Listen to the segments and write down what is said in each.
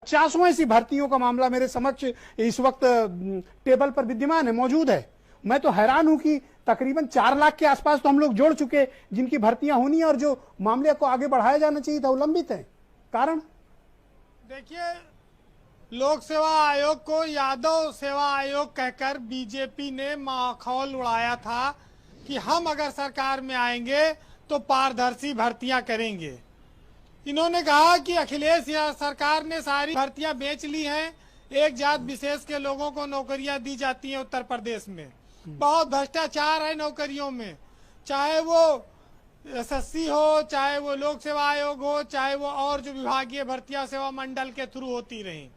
50 ऐसी भर्तियों का मामला मेरे समक्ष इस वक्त टेबल पर विद्यमान है, मौजूद है। मैं तो हैरान हूं कि तकरीबन 4 लाख के आसपास तो हम लोग जोड़ चुके जिनकी भर्तियां होनी है और जो मामले को आगे बढ़ाया जाना चाहिए था वो लंबित है। कारण देखिए, लोक सेवा आयोग को यादव सेवा आयोग कहकर बीजेपी ने माखौल उड़ाया था कि हम अगर सरकार में आएंगे तो पारदर्शी भर्तियां करेंगे। इन्होंने कहा कि अखिलेश सरकार ने सारी भर्तियां बेच ली हैं, एक जात विशेष के लोगों को नौकरियां दी जाती हैं उत्तर प्रदेश में। बहुत भ्रष्टाचार है नौकरियों में, चाहे वो एसएससी हो, चाहे वो लोक सेवा आयोग हो, चाहे वो और जो विभागीय भर्तियां सेवा मंडल के थ्रू होती रही।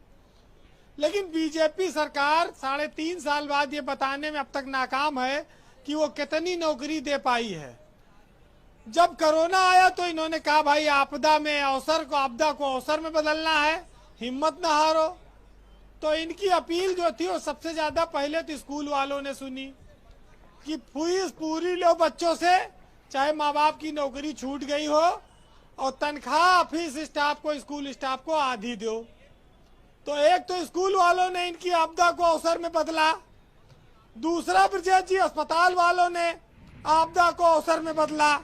लेकिन बीजेपी सरकार 3.5 साल बाद ये बताने में अब तक नाकाम है कि वो कितनी नौकरी दे पाई है। जब कोरोना आया तो इन्होंने कहा भाई आपदा में अवसर को, आपदा को अवसर में बदलना है, हिम्मत न हारो। तो इनकी अपील जो थी वो सबसे ज्यादा पहले तो स्कूल वालों ने सुनी कि फीस पूरी लो बच्चों से, चाहे माँ बाप की नौकरी छूट गई हो, और तनख्वाह ऑफिस स्टाफ को, स्कूल स्टाफ को आधी दो। तो एक तो स्कूल वालों ने इनकी आपदा को अवसर में बदला, दूसरा ब्रजेश जी अस्पताल वालों ने आपदा को अवसर में बदला,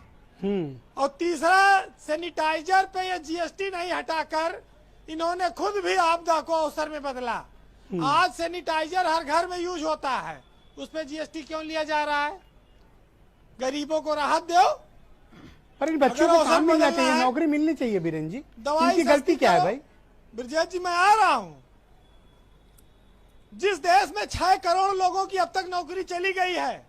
और तीसरा सैनिटाइजर पे ये जीएसटी नहीं हटाकर इन्होंने खुद भी आपदा को अवसर में बदला। आज सैनिटाइजर हर घर में यूज होता है, उस पे जीएसटी क्यों लिया जा रहा है? गरीबों को राहत दो। पर इन बच्चों को काम मिलना चाहिए, नौकरी मिलनी चाहिए। बीरेन जी, इनकी गलती क्या है भाई? ब्रजेश जी, मैं आ रहा हूं। जिस देश में 6 करोड़ लोगों की अब तक नौकरी चली गई है,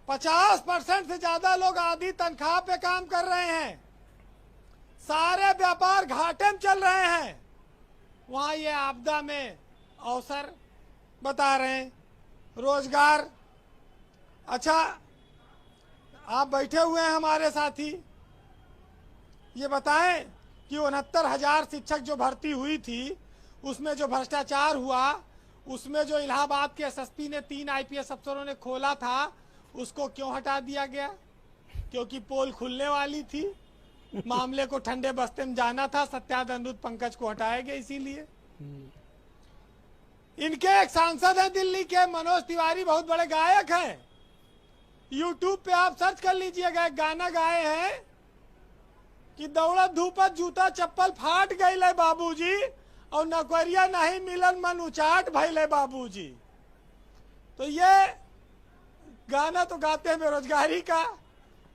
50% से ज्यादा लोग आधी तनख्वाह पे काम कर रहे हैं, सारे व्यापार घाटे में चल रहे हैं, वहां ये आपदा में अवसर बता रहे हैं, रोजगार। अच्छा, आप बैठे हुए हैं हमारे साथी, ये बताएं कि 69,000 शिक्षक जो भर्ती हुई थी उसमें जो भ्रष्टाचार हुआ, उसमें जो इलाहाबाद के एसएसपी ने 3 आईपीएस अफसरों ने खोला था, उसको क्यों हटा दिया गया? क्योंकि पोल खुलने वाली थी, मामले को ठंडे बस्ते में जाना था, सत्याद अनुरुद्ध पंकज को हटाया गया इसीलिए। इनके एक सांसद हैं दिल्ली के, मनोज तिवारी, बहुत बड़े गायक हैं। यूट्यूब पे आप सर्च कर लीजिएगा, एक गाना गाए हैं कि दौड़त धूपत जूता चप्पल फाट गई बाबूजी, और नौकरिया नहीं मिलन मन उचाट भइले बाबूजी। तो ये गाना तो गाते हैं बेरोजगारी का,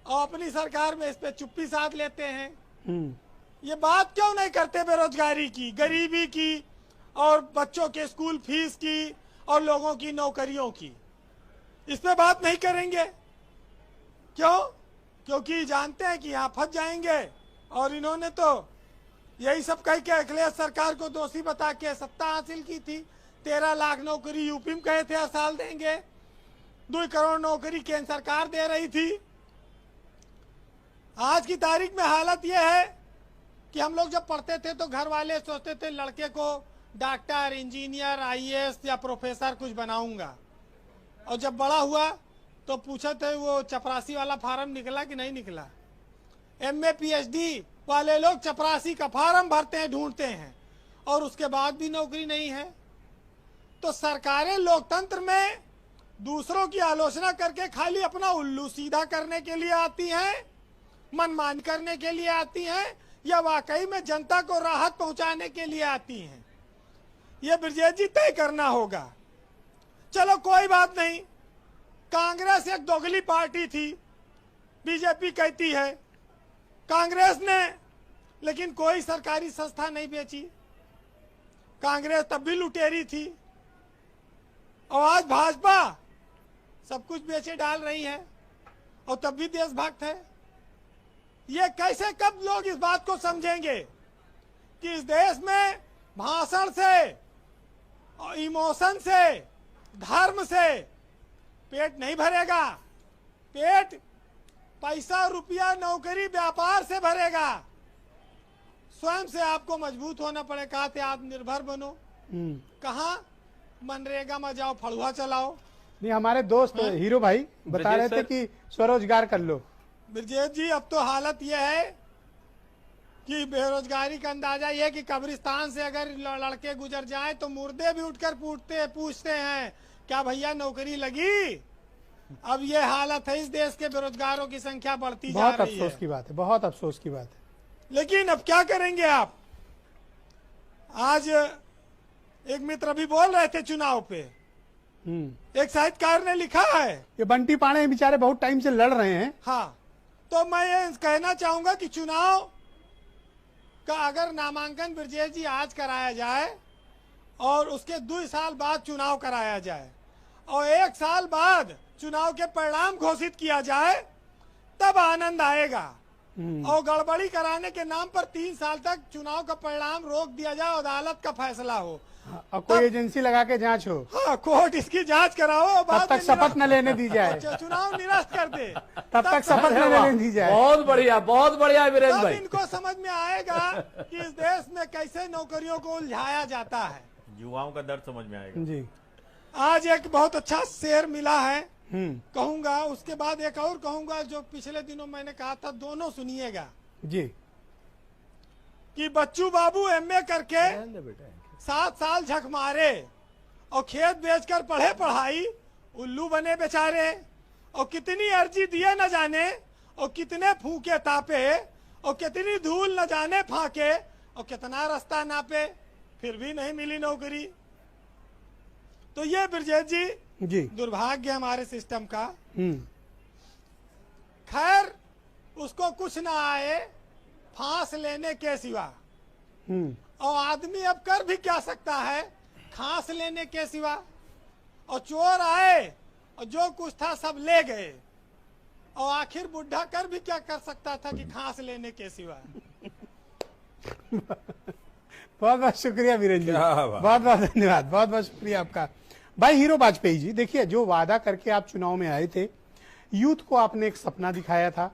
और अपनी सरकार में इस पे चुप्पी साध लेते हैं। ये बात क्यों नहीं करते बेरोजगारी की, गरीबी की, और बच्चों के स्कूल फीस की, और लोगों की नौकरियों की? इस पे बात नहीं करेंगे क्यों? क्योंकि जानते हैं कि यहाँ फंस जाएंगे। और इन्होंने तो यही सब कह के अखिलेश सरकार को दोषी बता के सत्ता हासिल की थी। 13 लाख नौकरी यूपी में कहे थे हर साल देंगे, 2 करोड़ नौकरी केंद्र सरकार दे रही थी। आज की तारीख में हालत यह है कि हम लोग जब पढ़ते थे तो घर वाले सोचते थे लड़के को डॉक्टर, इंजीनियर, आईएएस या प्रोफेसर कुछ बनाऊंगा, और जब बड़ा हुआ तो पूछे थे वो चपरासी वाला फार्म निकला कि नहीं निकला। एमए पीएचडी वाले लोग चपरासी का फार्म भरते हैं, ढूंढते हैं, और उसके बाद भी नौकरी नहीं है। तो सरकारें लोकतंत्र में दूसरों की आलोचना करके खाली अपना उल्लू सीधा करने के लिए आती हैं, मनमानी करने के लिए आती हैं, या वाकई में जनता को राहत पहुंचाने के लिए आती हैं? ये ब्रजेश जी तय करना होगा। चलो कोई बात नहीं, कांग्रेस एक दोगली पार्टी थी, बीजेपी कहती है कांग्रेस ने लेकिन कोई सरकारी संस्था नहीं बेची। कांग्रेस तब भी लुटेरी थी, और आज भाजपा सब कुछ बेचे डाल रही है, और तब भी देशभक्त है। ये कैसे, कब लोग इस बात को समझेंगे कि इस देश में भाषण से और इमोशन से, धर्म से पेट नहीं भरेगा। पेट पैसा, रुपया, नौकरी, व्यापार से भरेगा। स्वयं से आपको मजबूत होना पड़े। कहा थे आत्मनिर्भर बनो, कहा मनरेगा में जाओ, फड़ुआ चलाओ। नहीं, हमारे दोस्त हीरो भाई बता रहे थे कि स्वरोजगार कर लो। ब्रजेश जी, अब तो हालत यह है कि बेरोजगारी का अंदाजा ये कि कब्रिस्तान से अगर लड़के गुजर जाएं तो मुर्दे भी उठकर पूछते हैं क्या भैया नौकरी लगी। अब ये हालत है, इस देश के बेरोजगारों की संख्या बढ़ती जा बहुत रही है। अफसोस की बात है, बहुत अफसोस की बात है। लेकिन अब क्या करेंगे आप। आज एक मित्र अभी बोल रहे थे चुनाव पे, एक साहित्यकार ने लिखा है, ये बंटी पाणे बेचारे बहुत टाइम से लड़ रहे हैं। हाँ, तो मैं ये कहना चाहूंगा कि चुनाव का अगर नामांकन ब्रजेश जी आज कराया जाए और उसके 2 साल बाद चुनाव कराया जाए और 1 साल बाद चुनाव के परिणाम घोषित किया जाए, तब आनंद आएगा। और गड़बड़ी कराने के नाम पर 3 साल तक चुनाव का परिणाम रोक दिया जाए और अदालत का फैसला हो, और कोई एजेंसी लगा के जांच हो। हाँ, कोर्ट इसकी जांच कराओ और तब बाद तक में शपथ न लेने दी जाए, चुनाव निरस्त कर दे, तब तक शपथ न लेने दी जाए। बहुत बढ़िया वीरेंद्र तब भाई। इनको समझ में आएगा कि इस देश में कैसे नौकरियों को उलझाया जाता है, युवाओं का दर्द समझ में आएगा जी। आज एक बहुत अच्छा शेर मिला है, कहूंगा, उसके बाद एक और कहूंगा जो पिछले दिनों मैंने कहा था, दोनों सुनिएगा जी। कि बच्चू बाबू एमए करके 7 साल झक मारे और खेत बेचकर पढ़े पढ़ाई, उल्लू बने बेचारे, और कितनी अर्जी दिए न जाने, और कितने फूके तापे, और कितनी धूल न जाने फाके, और कितना रास्ता नापे, फिर भी नहीं मिली नौकरी। तो ये ब्रजेश जी दुर्भाग्य हमारे सिस्टम का। खैर, उसको कुछ ना आए फांस लेने के सिवा, और आदमी अब कर भी क्या सकता है खांस लेने के सिवा। और चोर आए और जो कुछ था सब ले गए, और आखिर बुढ़ा कर भी क्या कर सकता था कि खांस लेने के सिवा। बहुत बहुत शुक्रिया वीरेंद्र जी, बहुत बहुत धन्यवाद, बहुत बहुत शुक्रिया आपका। भाई हीरो वाजपेयी जी, देखिए जो वादा करके आप चुनाव में आए थे, यूथ को आपने एक सपना दिखाया था।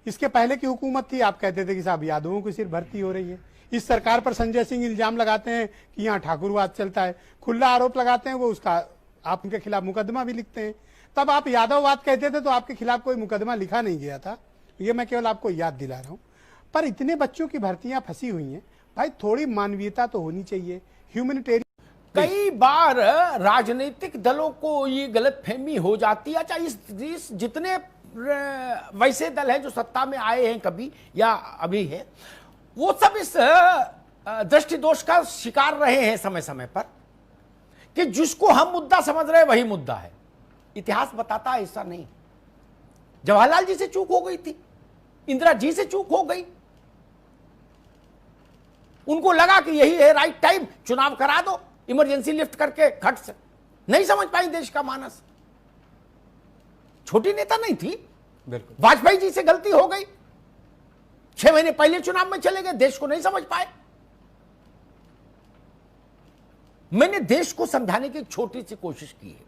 इसके पहले की हुकूमत थी, आप कहते थे कि साहब यादवों की सिर्फ भर्ती हो रही है। इस सरकार पर संजय सिंह इल्जाम लगाते हैं कि यहाँ ठाकुरवाद चलता है, खुला आरोप लगाते हैं, वो उसका आप उनके खिलाफ मुकदमा भी लिखते हैं। तब आप यादववाद कहते थे तो आपके खिलाफ कोई मुकदमा लिखा नहीं गया था, ये मैं केवल आपको याद दिला रहा हूँ। पर इतने बच्चों की भर्तियां फंसी हुई हैं, भाई थोड़ी मानवीयता तो होनी चाहिए, ह्यूमैनिटेरियन। कई बार राजनीतिक दलों को ये गलतफहमी हो जाती है। अच्छा, इस जितने वैसे दल हैं जो सत्ता में आए हैं कभी या अभी हैं, वो सब इस दृष्टि दोष का शिकार रहे हैं समय समय पर कि जिसको हम मुद्दा समझ रहे हैं वही मुद्दा है। इतिहास बताता है ऐसा नहीं। जवाहरलाल जी से चूक हो गई थी, इंदिरा जी से चूक हो गई, उनको लगा कि यही है राइट टाइम, चुनाव करा दो, इमरजेंसी लिफ्ट करके खट से। नहीं समझ पाई देश का मानस। छोटी नेता नहीं थी, बिल्कुल। वाजपेयी जी से गलती हो गई, 6 महीने पहले चुनाव में चले गए, देश को नहीं समझ पाए। मैंने देश को समझाने की एक छोटी सी कोशिश की है।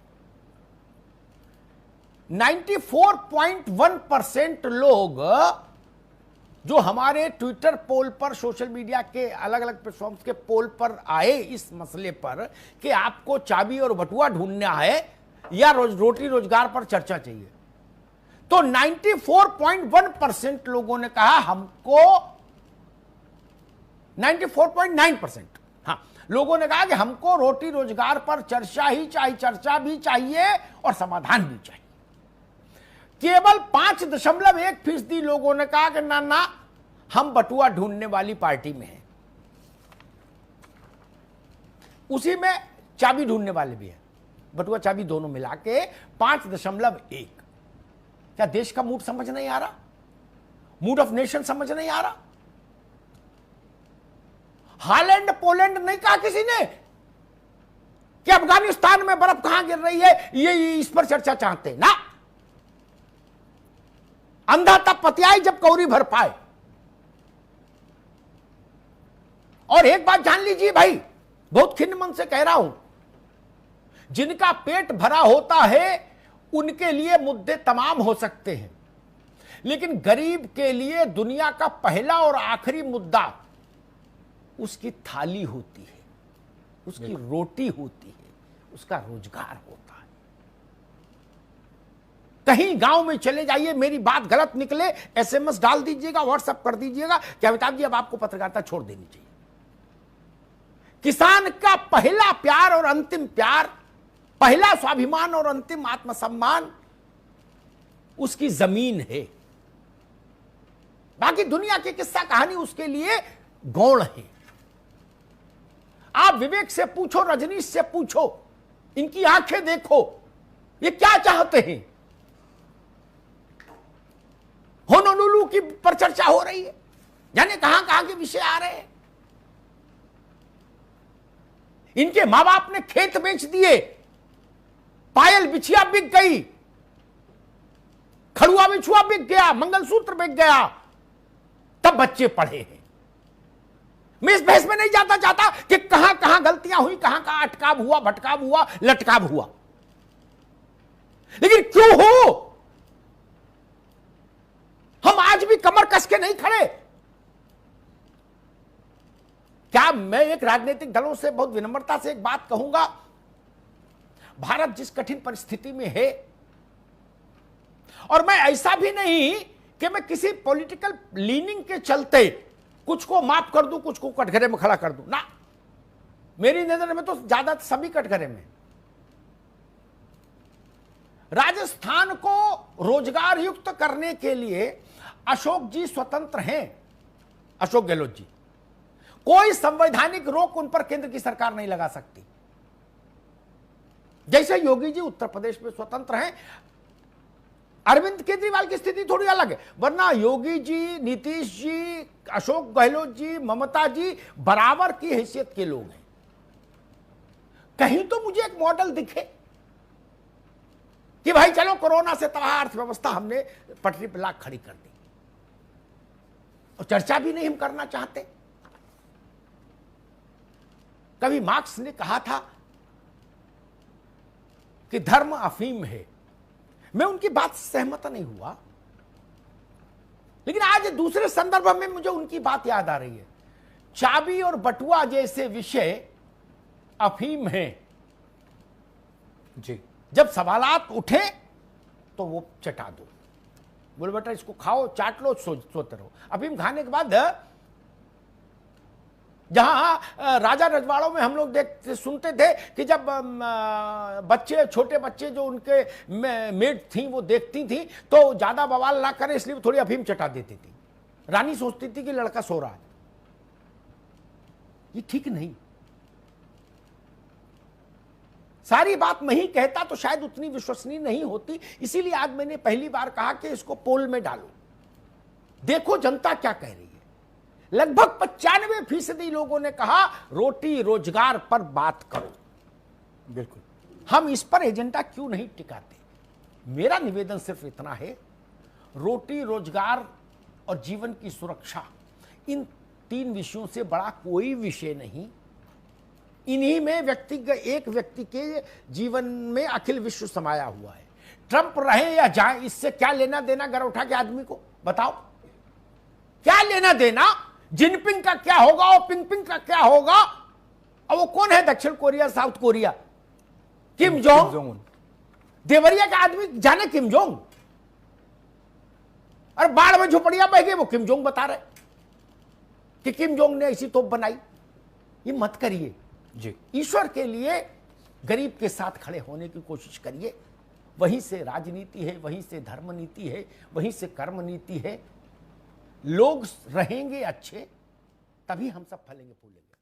94.1% लोग जो हमारे ट्विटर पोल पर, सोशल मीडिया के अलग अलग प्लेटफॉर्म्स के पोल पर आए इस मसले पर कि आपको चाबी और बटुआ ढूंढना है या रोटी रोजगार पर चर्चा चाहिए, तो 94.1% लोगों ने कहा हमको, 94.9%, हाँ, लोगों ने कहा कि हमको रोटी रोजगार पर चर्चा ही चाहिए, चर्चा भी चाहिए और समाधान भी चाहिए। केवल 5.1% लोगों ने कहा कि ना ना हम बटुआ ढूंढने वाली पार्टी में हैं। उसी में चाबी ढूंढने वाले भी हैं, बटुआ चाबी दोनों मिला के 5.1। क्या देश का मूड समझ नहीं आ रहा? मूड ऑफ नेशन समझ नहीं आ रहा? हालैंड पोलैंड नहीं कहा किसी ने कि अफगानिस्तान में बर्फ कहां गिर रही है, ये इस पर चर्चा चाहते ना। अंधा तब पतियाई जब कौरी भर पाए। और एक बात जान लीजिए भाई, बहुत खिन्न मन से कह रहा हूं, जिनका पेट भरा होता है उनके लिए मुद्दे तमाम हो सकते हैं, लेकिन गरीब के लिए दुनिया का पहला और आखिरी मुद्दा उसकी थाली होती है, उसकी रोटी होती है, उसका रोजगार होता है। कहीं गांव में चले जाइए, मेरी बात गलत निकले एसएमएस डाल दीजिएगा, व्हाट्सएप कर दीजिएगा कि अमिताभ जी अब आपको पत्रकारिता छोड़ देनी चाहिए। किसान का पहला प्यार और अंतिम प्यार, पहला स्वाभिमान और अंतिम आत्मसम्मान उसकी जमीन है। बाकी दुनिया की किस्सा कहानी उसके लिए गौण है। आप विवेक से पूछो, रजनीश से पूछो, इनकी आंखें देखो, ये क्या चाहते हैं। होनोलुलु की पर चर्चा हो रही है, जाने कहां कहां के विषय आ रहे हैं। इनके मां बाप ने खेत बेच दिए, पायल बिछिया बिक गई, खड़ुआ बिछुआ बिक गया, मंगलसूत्र बिक गया, तब बच्चे पढ़े हैं। मैं इस बहस में नहीं जाता चाहता कि कहां कहां गलतियां हुई, कहां कहां अटकाव हुआ, भटकाव हुआ, लटकाव हुआ, लेकिन क्यों हो हम आज भी कमर कस के नहीं खड़े। क्या मैं एक राजनीतिक दलों से बहुत विनम्रता से एक बात कहूंगा, भारत जिस कठिन परिस्थिति में है, और मैं ऐसा भी नहीं कि मैं किसी पॉलिटिकल लीनिंग के चलते कुछ को माफ कर दूं, कुछ को कटघरे में खड़ा कर दूं, ना, मेरी नजर में तो ज्यादा सभी कटघरे में। राजस्थान को रोजगार युक्त करने के लिए अशोक जी स्वतंत्र हैं, अशोक गहलोत जी, कोई संवैधानिक रोक उन पर केंद्र की सरकार नहीं लगा सकती। जैसे योगी जी उत्तर प्रदेश में स्वतंत्र हैं, अरविंद केजरीवाल की स्थिति थोड़ी अलग है, वरना योगी जी, नीतीश जी, अशोक गहलोत जी, ममता जी बराबर की हैसियत के लोग हैं। कहीं तो मुझे एक मॉडल दिखे कि भाई चलो कोरोना से तबाह अर्थव्यवस्था हमने पटरी पर लाख खड़ी कर दी, और चर्चा भी नहीं हम करना चाहते। कभी मार्क्स ने कहा था कि धर्म अफीम है, मैं उनकी बात से सहमत नहीं हुआ, लेकिन आज दूसरे संदर्भ में मुझे उनकी बात याद आ रही है। चाबी और बटुआ जैसे विषय अफीम हैं जी, जब सवालात उठे तो वो चटा दो, बोले बेटा इसको खाओ, चाट लो, सोते रहो। अफीम खाने के बाद जहां राजा रजवाड़ों में हम लोग देखते सुनते थे कि जब बच्चे, छोटे बच्चे जो उनके मेड थी वो देखती थी तो ज्यादा बवाल ना करे इसलिए थोड़ी अफीम चटा देती थी। रानी सोचती थी कि लड़का सो रहा है। ये ठीक नहीं। सारी बात मैं ही कहता तो शायद उतनी विश्वसनीय नहीं होती, इसीलिए आज मैंने पहली बार कहा कि इसको पोल में डालो, देखो जनता क्या कह रही है। लगभग 95% लोगों ने कहा रोटी रोजगार पर बात करो। बिल्कुल, हम इस पर एजेंडा क्यों नहीं टिकाते। मेरा निवेदन सिर्फ इतना है, रोटी रोजगार और जीवन की सुरक्षा, इन 3 विषयों से बड़ा कोई विषय नहीं। इन्हीं में एक व्यक्ति के जीवन में अखिल विश्व समाया हुआ है। ट्रंप रहे या जाए, इससे क्या लेना देना घर उठा के आदमी को बताओ, क्या लेना देना। जिनपिंग का क्या होगा और पिंगपिंग का क्या होगा, और वो कौन है दक्षिण Korea, south Korea, Kim Jong. Deoria का आदमी जाने किम जोंग, और बाढ़ में झोपड़ियां बह गई, वो किम जोंग बता रहे कि किम जोंग ने ऐसी तोप बनाई। ये मत करिए जी। ईश्वर के लिए गरीब के साथ खड़े होने की कोशिश करिए। वहीं से राजनीति है, वहीं से धर्म नीति है, वहीं से कर्म नीति है। लोग रहेंगे अच्छे, तभी हम सब फलेंगे फूलेंगे।